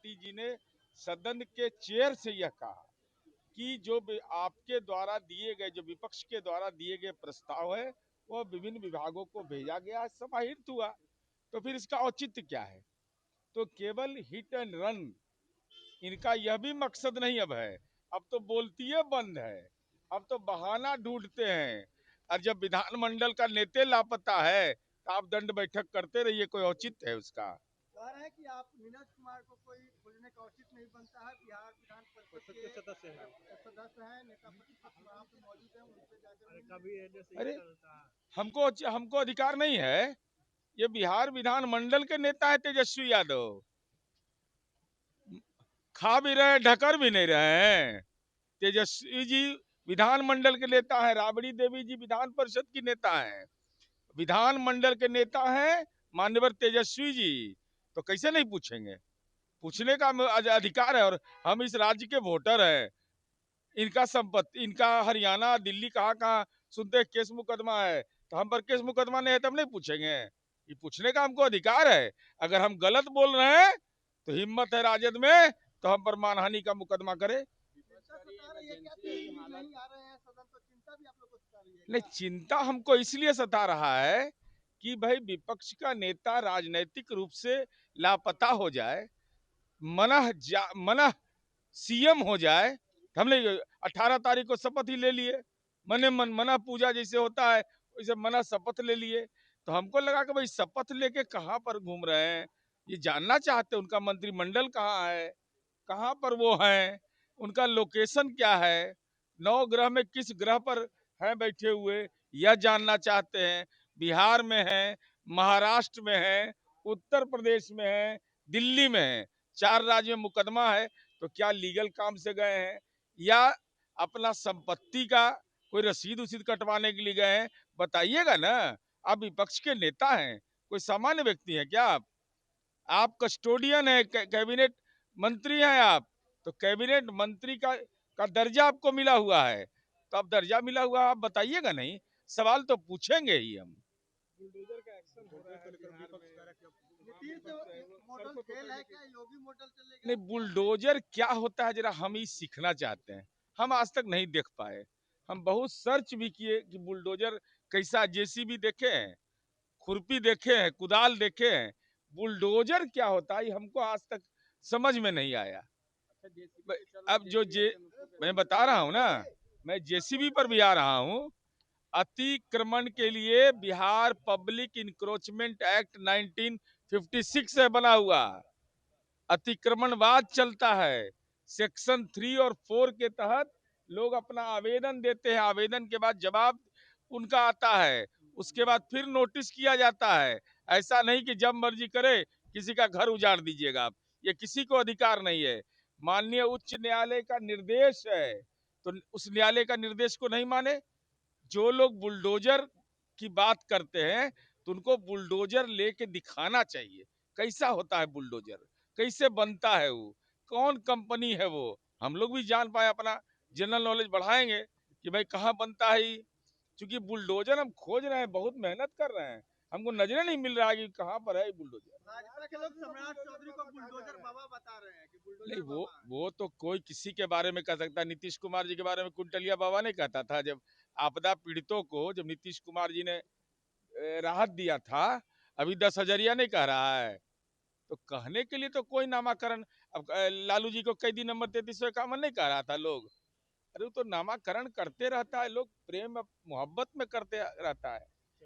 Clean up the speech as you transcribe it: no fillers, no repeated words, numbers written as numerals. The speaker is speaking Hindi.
पार्टी जी ने सदन के चेयर से यह कहा कि जो आपके द्वारा दिए गए, जो विपक्ष के द्वारा दिए गए प्रस्ताव है वो विभिन्न विभागों को भेजा गया, समाहित हुआ, तो फिर इसका औचित्य क्या है? तो केवल हिट एंड रन इनका यह भी मकसद नहीं अब है। अब तो बोलती है बंद है, अब तो बहाना ढूंढते हैं। और जब विधानमंडल का नेता लापता है तो आप दंड बैठक करते रहिए, कोई औचित्य है उसका? कह रहे हैं कि आप नीरज कुमार को कोई खोजने का उचित नहीं बनता है। बिहार विधान परिषद के सदस्य हैं, नेता प्रतिपक्ष वहाँ पे मौजूद हैं, उनसे जाकर अरे हमको हमको अधिकार नहीं है? ये बिहार विधानमंडल के नेता है तेजस्वी यादव, खा भी रहे ढकर भी नहीं रहे हैं। तेजस्वी जी विधानमंडल के नेता हैं, राबड़ी देवी जी विधान परिषद की नेता हैं, विधानमंडल के नेता हैं माननीय तेजस्वी जी, तो कैसे नहीं पूछेंगे? पूछने का अधिकार है। और हम इस राज्य के वोटर हैं, इनका संपत्ति, इनका हरियाणा दिल्ली कहाँ कहाँ सुनते हैं केस मुकदमा है, तो हम पर केस मुकदमा नहीं है तो हम नहीं पूछेंगे? ये पूछने का हमको अधिकार है। अगर हम गलत बोल रहे हैं तो हिम्मत है राजद में तो हम पर मानहानि का मुकदमा करे। नहीं, चिंता हमको इसलिए सता रहा है कि भाई विपक्ष का नेता राजनीतिक रूप से लापता हो जाए, मनः सीएम हो जाए। हमने 18 तारीख को शपथ ही ले लिए, मने मन मना पूजा जैसे होता है वैसे मना शपथ ले लिए। तो हमको लगा कि भाई शपथ लेके कहाँ पर घूम रहे हैं, ये जानना चाहते हैं। उनका मंत्रिमंडल कहाँ है, कहाँ पर वो हैं, उनका लोकेशन क्या है, नौ ग्रह में किस ग्रह पर हैं बैठे हुए, यह जानना चाहते हैं। बिहार में है, महाराष्ट्र में है, उत्तर प्रदेश में है, दिल्ली में है, 4 राज्य में मुकदमा है। तो क्या लीगल काम से गए हैं या अपना संपत्ति का कोई रसीद उसीद कटवाने के लिए गए हैं? बताइएगा ना। आप विपक्ष के नेता हैं, कोई सामान्य व्यक्ति है क्या? आप कस्टोडियन है, कैबिनेट मंत्री हैं आप, तो कैबिनेट मंत्री का दर्जा आपको मिला हुआ है, तो आप दर्जा मिला हुआ आप बताइएगा नहीं? सवाल तो पूछेंगे ही हम। बुलडोजर का एक्शन हो रहा है बिहार में। नीतीश मॉडल फेल है क्या? योगी मॉडल चलेगा? नहीं, बुलडोजर क्या होता है जरा हम ही सीखना चाहते हैं। हम आज तक नहीं देख पाए, हम बहुत सर्च भी किए कि बुलडोजर कैसा, जेसीबी देखे हैं, खुरपी देखे हैं, कुदाल देखे हैं, बुलडोजर क्या होता है हमको आज तक समझ में नहीं आया। अब जो जे मैं बता रहा हूँ ना, मैं जेसीबी पर भी आ रहा हूँ। अतिक्रमण के लिए बिहार पब्लिक इंक्रोचमेंट एक्ट 1956 से बना हुआ अतिक्रमणवाद चलता है। सेक्शन 3 और 4 के तहत लोग अपना आवेदन देते हैं, आवेदन के बाद जवाब उनका आता है, उसके बाद फिर नोटिस किया जाता है। ऐसा नहीं कि जब मर्जी करे किसी का घर उजाड़ दीजिएगा आप, ये किसी को अधिकार नहीं है। माननीय उच्च न्यायालय का निर्देश है, तो उस न्यायालय का निर्देश को नहीं माने। जो लोग बुलडोजर की बात करते हैं तो उनको बुलडोजर लेके दिखाना चाहिए कैसा होता है बुलडोजर, कैसे बनता है वो, कौन कंपनी है वो, हम लोग भी जान पाए, अपना जनरल नॉलेज बढ़ाएंगे कि भाई कहाँ बनता है। क्योंकि बुलडोजर हम खोज रहे हैं, बहुत मेहनत कर रहे हैं, हमको नजरे नहीं मिल रहा है कि कहाँ पर है बुलडोजर। भाजपा के लोग सम्राट चौधरी को बुलडोजर बाबा बता रहे हैं कि नहीं, बुलडोजर वो तो कोई किसी के बारे में कह सकता है। नीतीश कुमार जी के बारे में कुंटलिया बाबा नहीं कहता था? जब आपदा पीड़ितों को जब नीतीश कुमार जी ने राहत दिया था, अभी 10 हजरिया नहीं कह रहा है, तो कहने के लिए तो कोई नामाकरण। अब लालू जी को कैदी नंबर 3351 नहीं कह रहा था लोग? अरे वो तो नामाकरण करते रहता है, लोग प्रेम मोहब्बत में करते रहता है।